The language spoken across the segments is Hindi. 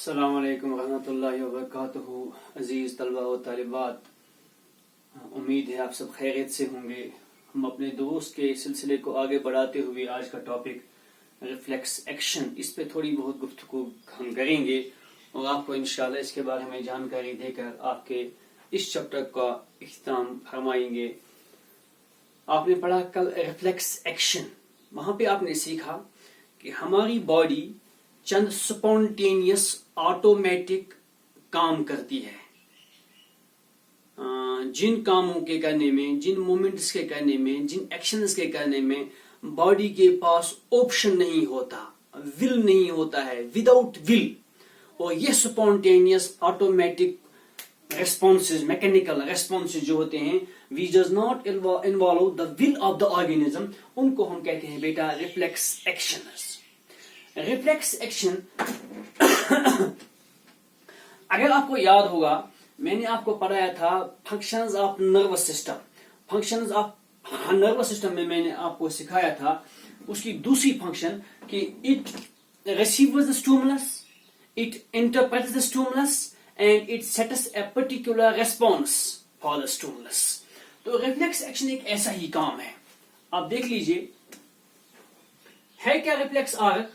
अस्सलामु अलैकुम रहमतुल्लाहि व बरकातुहू। अजीज तलबा व तालिबात, उम्मीद है आप सब खैरियत से होंगे। हम अपने दुरूस के सिलसिले को आगे बढ़ाते हुए आज का टॉपिक रिफ्लेक्स एक्शन, इस पे थोड़ी बहुत गुफ्तगू हम करेंगे और आपको इंशाल्लाह इसके बारे में जानकारी देकर आपके इस चैप्टर का इख्तिताम फरमाएंगे। आपने पढ़ा कल रिफ्लेक्स एक्शन, वहां पे आपने सीखा कि हमारी बॉडी चंद स्पॉन्टेनियस ऑटोमेटिक काम करती है। जिन कामों के करने में, जिन मूवमेंट्स के करने में, जिन एक्शंस के करने में बॉडी के पास ऑप्शन नहीं होता, विल नहीं होता है, विदाउट विल। और ये spontaneous automatic responses, mechanical responses जो होते हैं, we does not involve the will of the organism, उनको हम कहते हैं बेटा रिफ्लेक्स एक्शंस। रिफ्लेक्स एक्शन अगर आपको याद होगा, मैंने आपको पढ़ाया था functions of nervous system. Functions of nervous system में मैंने आपको सिखाया था उसकी दूसरी फंक्शन कि it receives the stimulus, it interprets the stimulus and it sets a particular response for the stimulus. तो रिफ्लेक्स एक्शन एक ऐसा ही काम है। आप देख लीजिए, है क्या reflex arc?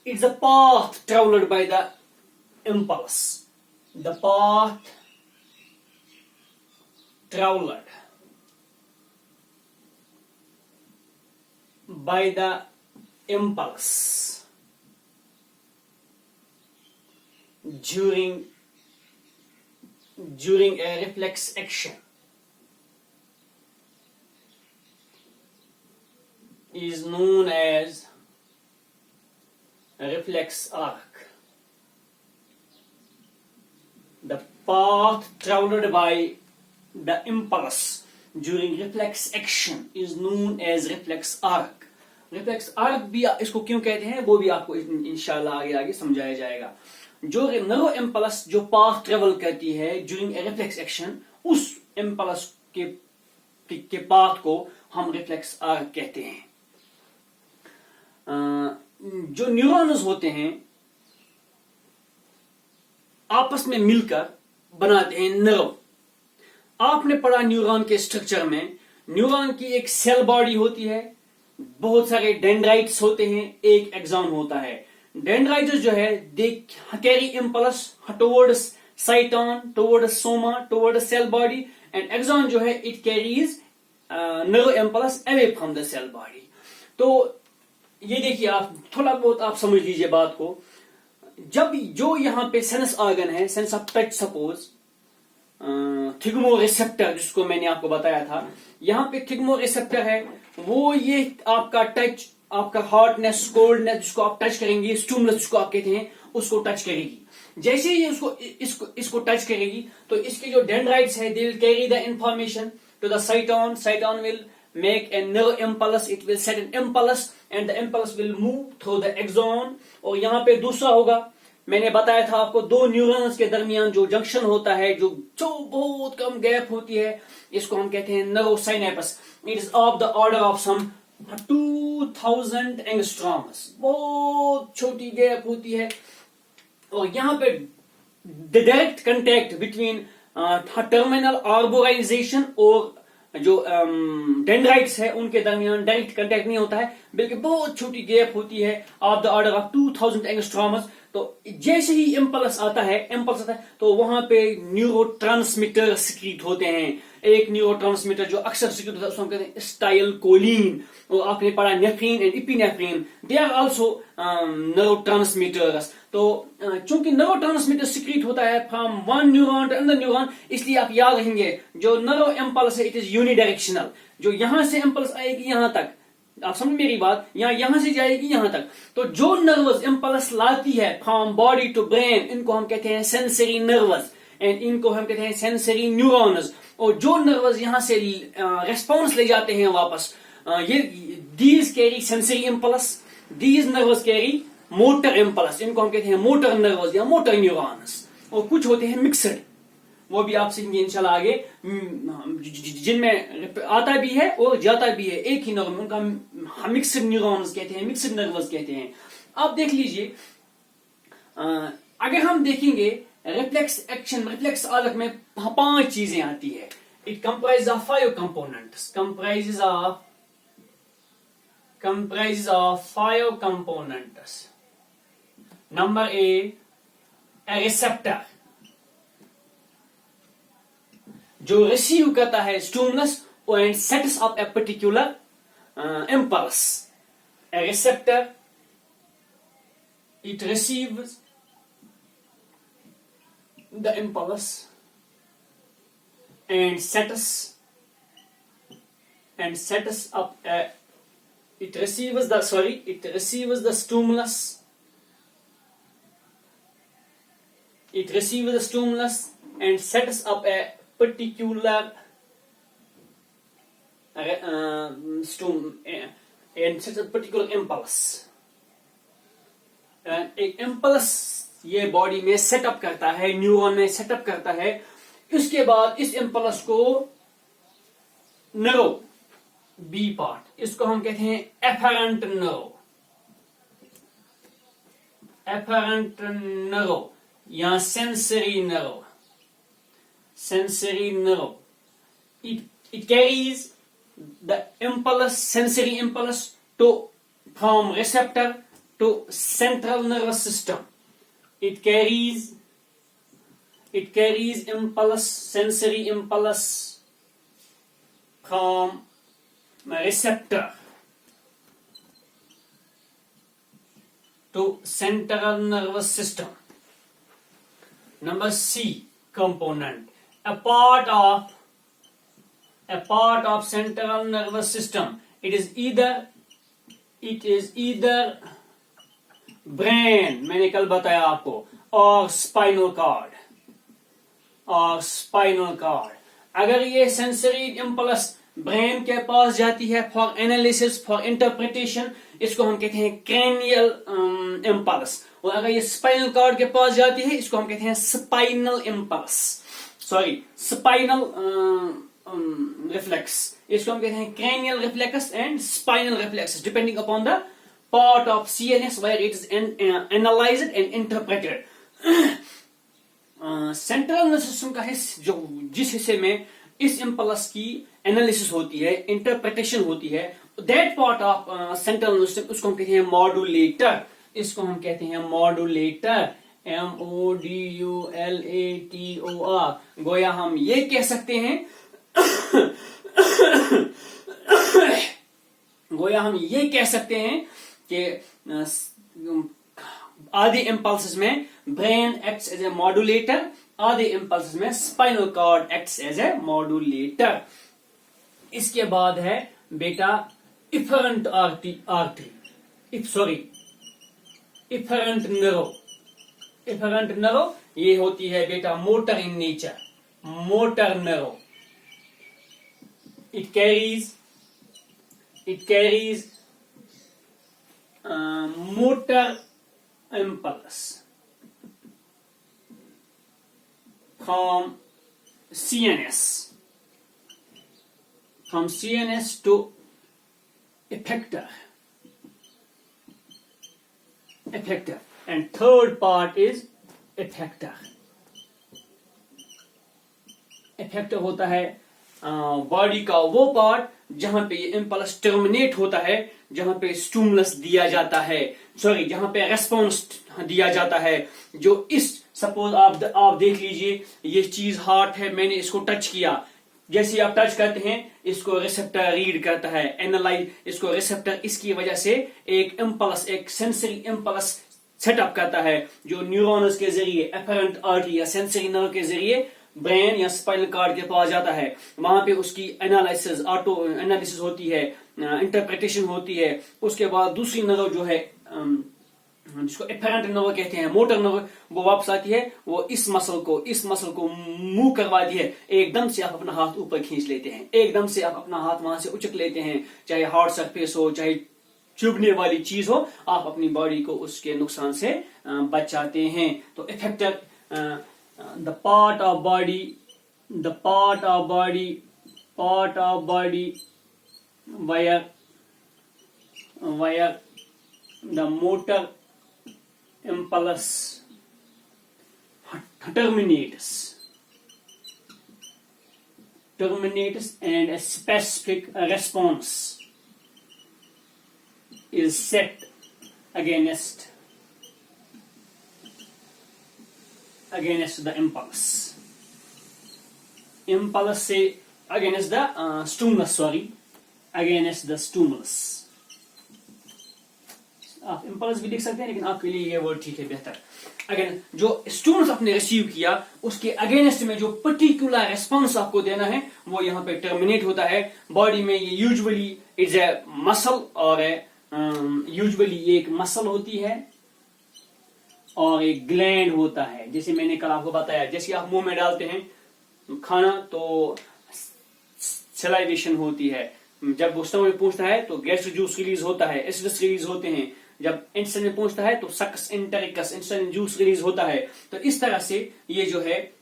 It's the path traveled by the impulse. The path traveled by the impulse during a reflex action is known as reflex arc. The path traveled by the impulse during reflex action is known as reflex arc. Reflex arc भी इसको क्यों कहते हैं वो भी आपको इंशाल्लाह आगे आगे समझाया जाएगा। जो नर्व इम्पल्स जो पाथ ट्रेवल करती है ड्यूरिंग ए रिफ्लेक्स एक्शन, उस इम्पल्स के पाथ को हम रिफ्लेक्स आर्क कहते हैं। जो न्यूरॉन्स होते हैं आपस में मिलकर बनाते हैं नर्व। आपने पढ़ा न्यूरॉन के स्ट्रक्चर में, न्यूरॉन की एक सेल बॉडी होती है, बहुत सारे डेंड्राइट्स होते हैं, एक एक्सॉन होता है। डेंड्राइट्स जो है they carry impulse towards cyton, towards soma, towards cell body, and axon जो है it carries nerve impulse away from the cell body. तो ये देखिए, आप थोड़ा बहुत आप समझ लीजिए बात को। जब जो यहाँ पे सेंस ऑर्गन है, sense of touch, suppose thigmo receptor जिसको मैंने आपको बताया था, यहाँ पे थिग्मो रिसेप्टर है, वो ये आपका टच, आपका हॉटनेस, कोल्डनेस जिसको आप टच करेंगे, स्टिमुलस जिसको आप कहते हैं, उसको टच करेगी। जैसे ही इसको टच करेगी तो इसके जो डेंड्राइट्स है they will carry the information to the cyton, cyton will make a nerve impulse, it will set an impulse and the impulse will move through the axon। और यहाँ पे दूसरा होगा, मैंने बताया था आपको, दो न्यूरॉन्स के दरमियान जो जंक्शन होता है, जो बहुत कम गैप होती है, इसको हम कहते हैं nerve synapse. It is of the order of some 2000 angstroms, बहुत छोटी गैप होती है। और यहाँ पे direct contact between terminal arborisation और जो डेंड्राइट्स है उनके दरमियान डायरेक्ट कांटेक्ट नहीं होता है, बल्कि बहुत छोटी गैप होती है of the order of 2000 angstroms. तो जैसे ही इम्पल्स आता है तो वहां पे न्यूरोट्रांसमीटर सिक्रीट होते हैं। एक न्यूरोट्रांसमीटर जो अक्सर सिक्रीट होता है उसको हम कहते हैं स्टाइलकोलिन। और आपने पढ़ा nephrine and epinephrine, they are also neurotransmitters. तो चूंकि न्यूरोट्रांसमीटर सिक्रीट होता है from one neuron to another neuron, इसलिए आप याद रखेंगे जो नर्व इम्पल्स है इट इज यूनिडायरेक्शनल। जो यहां से इम्पल्स आएगी यहां तक, आप समझ मेरी बात, यहां से जाएगी यहां तक। तो जो नर्वस इम्पल्स लाती है फ्रॉम बॉडी टू ब्रेन, इनको हम कहते हैं सेंसरी नर्वस एंड इनको हम कहते हैं सेंसरी न्यूरॉन्स। और जो नर्वस यहां से रेस्पॉन्स ले जाते हैं वापस, ये these carry sensory impulse, these nervous carry motor impulse, इनको हम कहते हैं मोटर नर्वस या मोटर न्यूरॉन्स। और कुछ होते हैं मिक्सड, वो भी आप सीखेंगे इंशाल्लाह आगे, जिनमें आता भी है और जाता भी है एक ही नर्व में, उनका मिक्स्ड न्यूरॉन्स कहते हैं, मिक्स्ड नर्वस कहते हैं। आप देख लीजिए अगर हम देखेंगे रिफ्लेक्स एक्शन, रिफ्लेक्स आदत में 5 चीजें आती है. It comprise of 5 components, comprises of 5 components. Number A receptor, जो रिसीव करता है stimulus and sets up a particular impulse. A receptor, it receives the impulse and sets up a, it receives the stimulus, and sets up a particular impulse. एक इम्पल्स ये बॉडी में सेटअप करता है, न्यूरॉन में सेटअप करता है. उसके बाद इस इम्पल्स को नर्व, बी पार्ट, इसको हम कहते हैं एफरेंट नर्व या sensory nerve. It carries the impulse, sensory impulse, from receptor to central nervous system. It carries impulse, sensory impulse from receptor to central nervous system. Number C component, a part of central nervous system. It is either brain, मैंने कल बताया आपको, और spinal cord. अगर ये सेंसरी इम्पल्स ब्रेन के पास जाती है फॉर एनालिसिस, फॉर इंटरप्रिटेशन, इसको हम कहते हैं क्रेनियल इम्पल्स. और अगर ये स्पाइनल कॉर्ड के पास जाती है, इसको हम कहते हैं स्पाइनल रिफ्लेक्स. इसको हम कहते हैं cranial reflex and spinal reflex, depending upon the part of CNS where it is analyzed and interpreted. Central nervous system का जिस हिस्से में इस इम्पल्स की एनालिसिस होती है, इंटरप्रिटेशन होती है, that part of central nervous system, उसको हम कहते हैं मॉड्यूलेटर. MODULATOR. गोया हम ये कह सकते हैं कि आधे इम्पल्सेस में brain acts as a modulator, आधे इम्पल्सेस में spinal cord acts as a modulator. इसके बाद है बेटा इफरेंट नर्व. ये होती है बेटा motor in nature, motor nerve. It carries motor impulse from CNS to effector. And third part is effector. Effector होता है बॉडी का वो पार्ट जहां पे ये इम्पल्स टर्मिनेट होता है, जहां पे स्टिमुलस दिया जाता है, जहां पे रेस्पॉन्स दिया जाता है. जो सपोज आप देख लीजिए, ये चीज हार्ट है, मैंने इसको टच किया, जैसे आप टच करते हैं इसको रिसेप्टर रीड करता है, एनालाइज, इसको रिसेप्टर इसकी वजह से एक इम्पल्स, एक सेंसरी इम्पल्स सेटअप करता है, जो न्यूरॉन्स के जरिए, एफरेंट आर्टरी या सेंसरी नर्व के जरिए ब्रेन या स्पाइनल कॉर्ड के पास जाता है. वहां पे उसकी एनालिसिस होती है, इंटरप्रिटेशन होती है. उसके बाद दूसरी नर्व जो है, जिसको एफरेंट नर्व कहते हैं, मोटर नर्व, वो वापस आती है, वो इस मसल को मूव करवाती है. एकदम से आप अपना हाथ ऊपर खींच लेते हैं, एकदम से आप अपना हाथ वहां से उचक लेते हैं, चाहे हार्ड सरफेस हो, चाहे चुभने वाली चीज हो, आप अपनी बॉडी को उसके नुकसान से बचाते हैं. तो effector, the part of body where the motor impulse terminates and a specific response is set against the impulse से against the stimulus. आप इम्पल्स भी लिख सकते हैं, लेकिन आपके लिए ये वर्ड ठीक है, बेहतर. अगेन जो स्टिमुलस आपने रिसीव किया उसके अगेंस्ट में जो पर्टिकुलर रेस्पॉन्स आपको देना है वो यहाँ पे टर्मिनेट होता है. बॉडी में ये यूजुअली इज ए मसल और यूजुअली एक मसल होती है और एक ग्लैंड होता है. जैसे मैंने कल आपको बताया, जैसे आप मुंह में डालते हैं खाना तो सलाइवेशन होती है. जब वो स्टमक में पहुंचता है तो गैस्ट्रिक जूस रिलीज होता है, एसिडस रिलीज होते हैं. जब इंटेस्टाइन में पहुंचता है तो सक्स एंटेरिकस इंटेस्टाइन जूस रिलीज होता है. तो इस तरह से ये जो है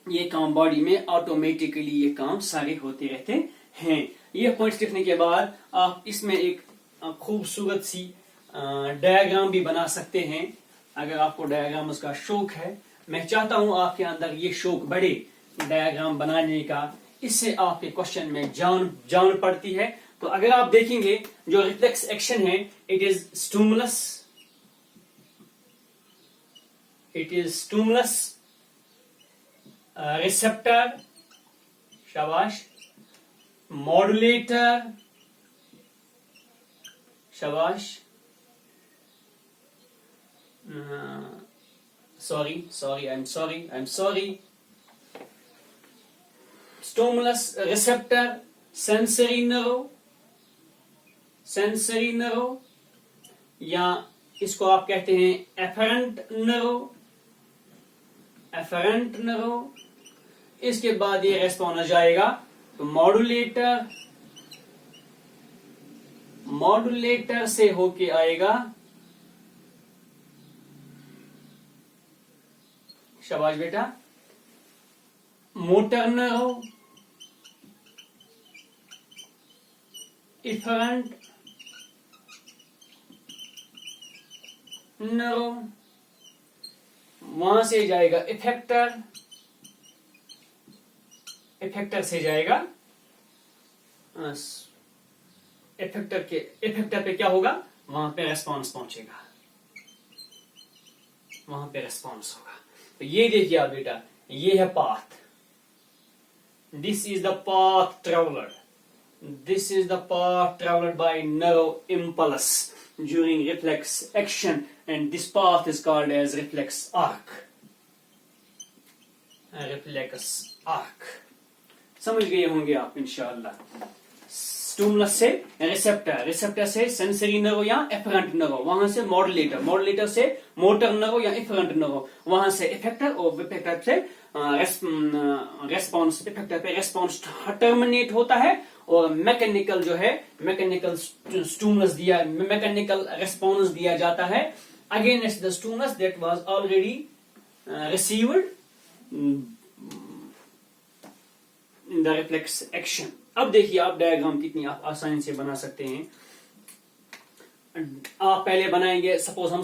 ये काम बॉडी में ऑटोमेटिकली ये काम सारे होते रहते हैं. ये पॉइंट्स लिखने के बाद आप इसमें एक खूबसूरत सी डायग्राम भी बना सकते हैं. अगर आपको डायग्राम उसका शौक है, मैं चाहता हूं आपके अंदर ये शौक बढ़े डायग्राम बनाने का. इससे आपके क्वेश्चन में जान पड़ती है. तो अगर आप देखेंगे जो रिफ्लेक्स एक्शन है, इट इज स्टिमुलस रिसेप्टर, शाबाश, मॉड्यूलेटर, शाबाश, I am sorry, stimulus receptor, sensory nerve, या इसको आप कहते हैं एफरेंट नर्व. इसके बाद ये रेस्पॉन्स जाएगा तो मॉड्यूलेटर से होके आएगा, शाबाश बेटा, मोटर नर्व, इफरेंट नर्व, वहां से जाएगा इफेक्टर से जाएगा इफेक्टर पे क्या होगा, वहां पे रेस्पॉन्स पहुंचेगा, वहां पे रेस्पॉन्स होगा. तो ये देखिए आप बेटा, ये है path. This is the path travelled. This is the path traveled by nerve impulse during reflex action, and this path is called as reflex arc. समझ गए होंगे आप इंशाअल्लाह. स्टिमुलस से रिसेप्टर से सेंसरी नर्व या एफरेंट नर्व, वहां से मॉड्यूलेटर से मोटर नर्व या इफरेंट नर्व, वहां से इफेक्टर और इफेक्टर से रेस्पॉन्स, इफेक्टर पे रेस्पॉन्स टर्मिनेट होता है और मैकेनिकल जो है मैकेनिकल रेस्पॉन्स दिया जाता है against the stimulus that was already received in the reflex action. अब देखिए आप डायग्राम कितनी आप आसानी से बना सकते हैं. आप पहले बनाएंगे, सपोज हम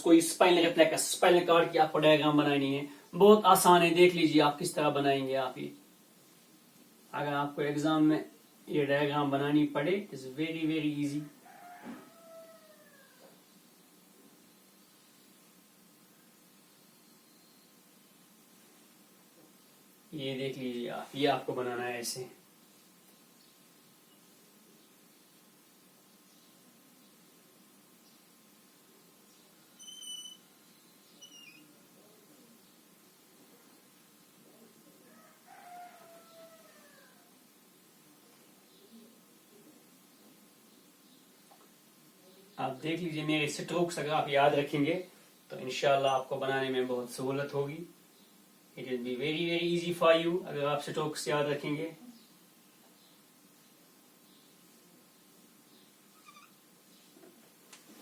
कोई स्पाइनल रिफ्लेक्स, स्पाइनल कॉर्ड की आपको डायग्राम बनानी है. बहुत आसान है, देख लीजिए आप किस तरह बनाएंगे. आप ये अगर आपको एग्जाम में ये डायग्राम बनानी पड़े, इज वेरी वेरी इजी. ये देख लीजिए आप, ये आपको बनाना है ऐसे. आप देख लीजिए मेरे स्ट्रोक्स अगर आप याद रखेंगे तो इंशाल्लाह आपको बनाने में बहुत सहूलत होगी. It will be very very easy for you अगर आप स्ट्रोक्स याद रखेंगे.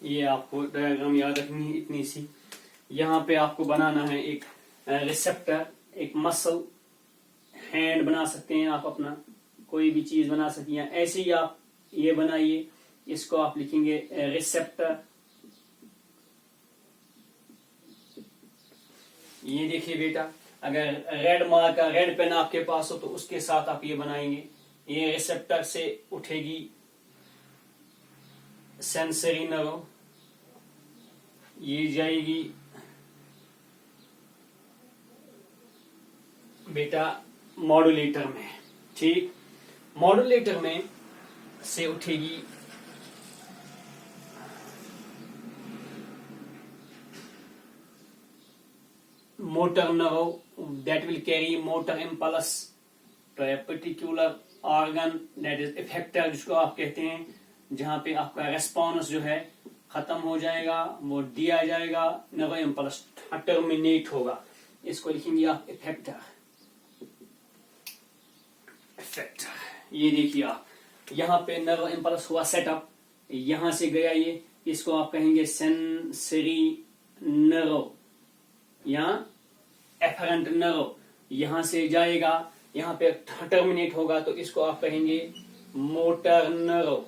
ये आपको डायग्राम याद रखनी है इतनी सी. यहाँ पे आपको बनाना है एक रिसेप्टर, एक मसल. हैंड बना सकते हैं आप, अपना कोई भी चीज बना सकते हैं. ऐसे ही आप ये बनाइए, इसको आप लिखेंगे रिसेप्टर. ये देखिए बेटा, अगर रेड मार्कर, रेड पेन आपके पास हो तो उसके साथ आप ये बनाएंगे। ये रिसेप्टर से उठेगी सेंसरी नर्व, ये जाएगी बेटा मॉड्यूलेटर में। ठीक, मॉड्यूलेटर में से उठेगी motor nerve, that will carry motor impulse to a particular organ, that is effector जिसको आप कहते हैं, जहां पे आपका रेस्पॉन्स जो है खत्म हो जाएगा, वो दिया जाएगा, नर्व इम्पल्स टर्मिनेट होगा। इसको लिखेंगे आप इफेक्टर। इफेक्टर, ये देखिए आप, यहाँ पे नर्व इम्पल्स हुआ सेटअप, यहां से गया ये, इसको आप कहेंगे सेंसरी नर्व या एफरेंट नर्व। यहां से जाएगा, यहां पे टर्मिनेट होगा, तो इसको आप कहेंगे मोटर नर्व,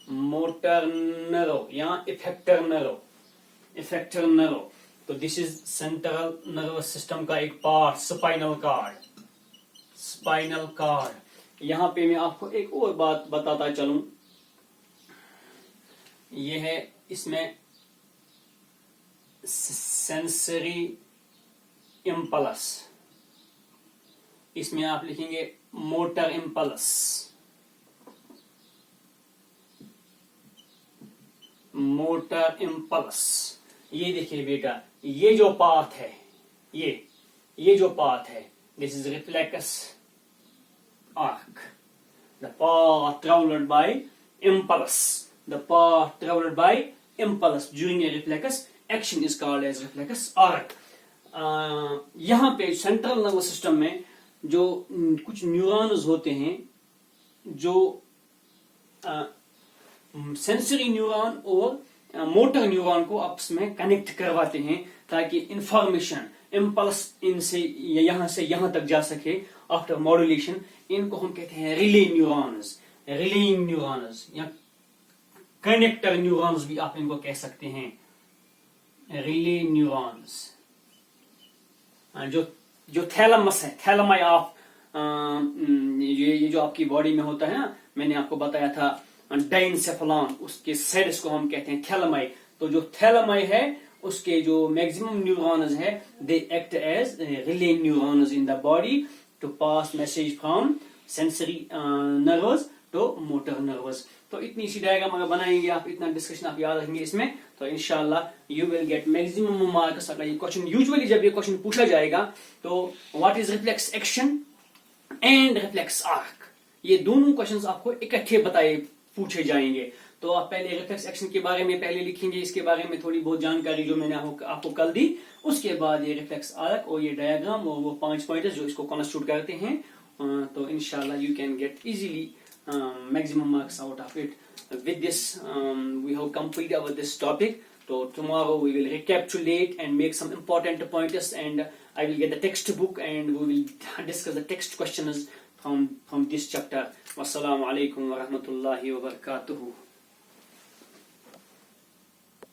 मोटर नर्व या इफेक्टर नर्व, इफेक्टर नर्व। तो this is central nervous system का एक part, spinal cord, spinal cord. यहां पे मैं आपको एक और बात बताता चलूं, ये है इसमें सेंसरी इम्पल्स, इसमें आप लिखेंगे मोटर इम्पल्स, मोटर इम्पल्स। ये देखिए बेटा, ये जो पाथ है, ये जो पाथ है, this is reflex arc, the path traveled by impulse, the path traveled by impulse during a reflex action is called as reflex arc. यहाँ पे सेंट्रल नर्वस सिस्टम में जो कुछ न्यूरॉन्स होते हैं, जो सेंसरी न्यूरॉन और मोटर न्यूरॉन को आपस में कनेक्ट करवाते हैं, ताकि इंफॉर्मेशन, इम्पल्स इनसे यहां से यहां तक जा सके आफ्टर मॉड्यूलेशन। इनको हम कहते हैं रिले न्यूरॉन्स, रिलेइंग न्यूरॉन्स या कनेक्टर न्यूरॉन्स भी आप इनको कह सकते हैं, रिले न्यूरॉन्स। जो थैलमस है, थैलमाई ऑफ ये जो आपकी बॉडी में होता है ना, मैंने आपको बताया था डाइनसेफलॉन, उसके सेल्स को हम कहते हैं थैलमाई। तो जो थैलमाई है, उसके जो मैक्सिमम न्यूरॉन्स है, they act as relay neurons in the body to pass message from sensory nerves to motor nerves. तो इतनी सी डायग्राम अगर बनाएंगे आप, इतना डिस्कशन आप याद रखेंगे इसमें, तो इंशाल्लाह you will get maximum marks. अगर ये क्वेश्चन, यूजुअली जब ये क्वेश्चन पूछा जाएगा, तो what is reflex action and reflex arc, ये दोनों क्वेश्चंस आपको इकट्ठे बताए पूछे जाएंगे। तो आप पहले रिफ्लेक्स एक्शन के बारे में पहले लिखेंगे, इसके बारे में थोड़ी बहुत जानकारी जो मैंने आपको कल दी, उसके बाद ये रिफ्लेक्स आर्क और ये डायग्राम और वो 5 पॉइंट्स जो इसको कॉन्स्टिट्यूट करते हैं। तो इंशाल्लाह you can get easily maximum marks out of it. With this, we have completed our this topic. So tomorrow we will recapitulate and make some important pointers, and I will get the textbook and we will discuss the text questions from this chapter. Wassalamu alaikum wa rahmatullahi wa barakatuhu.